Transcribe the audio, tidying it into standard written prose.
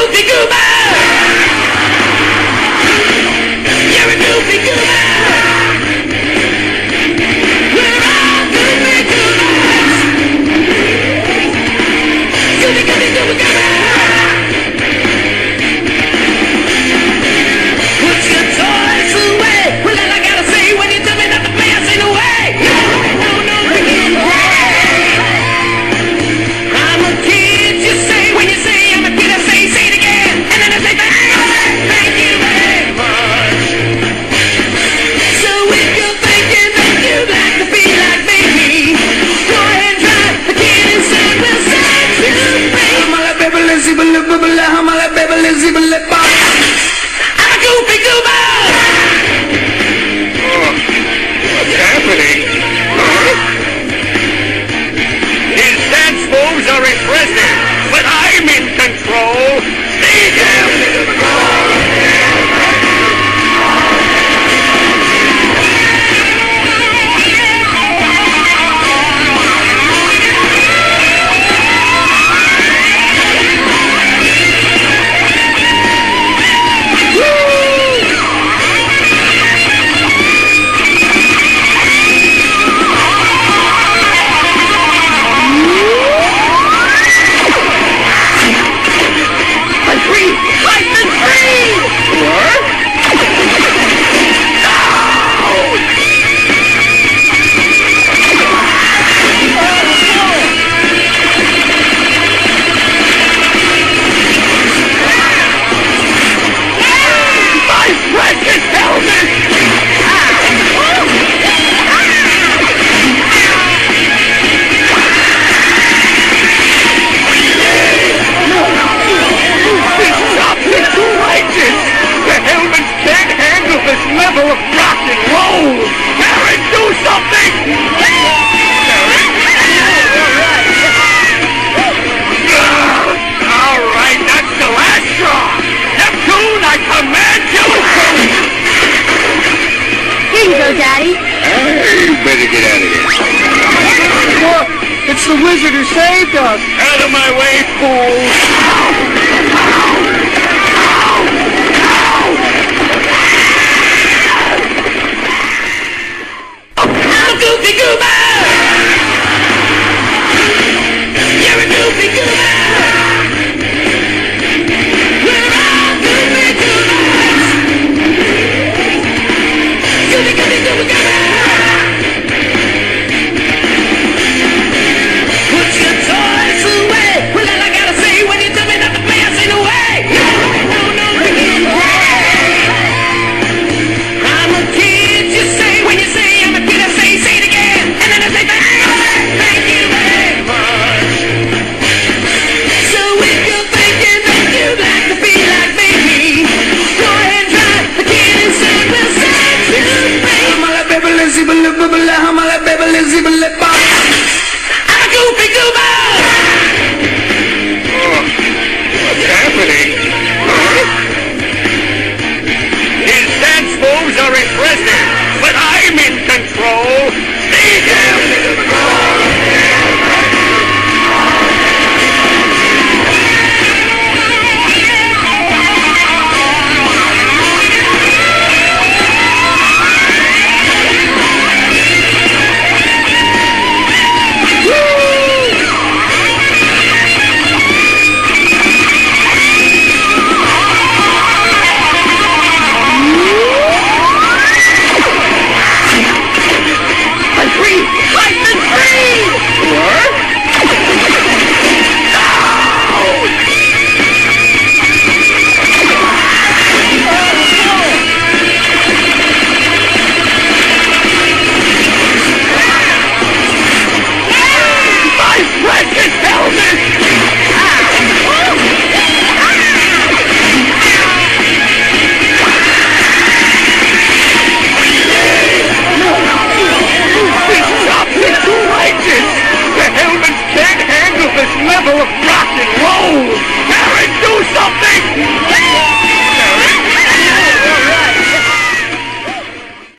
goofy goober. You're a goofy goober. We're all goofy goobers. Goofy, goofy, goofy, goober. Put your toys away. Well, all I gotta say when you tell me not to play, I say no way. No, freaking way. I'm a kid, you say. When you say I'm a kid, I say it again. And then I say thank you very much. So if you're thinking that you'd like to be like me, go ahead and try. The kid inside will set you free. I'm a baby, lazy, I'm a baby, lazy, I'm a goofy goober. What's happening? His dance moves are impressive, but I'm in control. See him! Daddy? Hey, better get out of here. Look, it's the wizard who saved us. Out of my way, fool!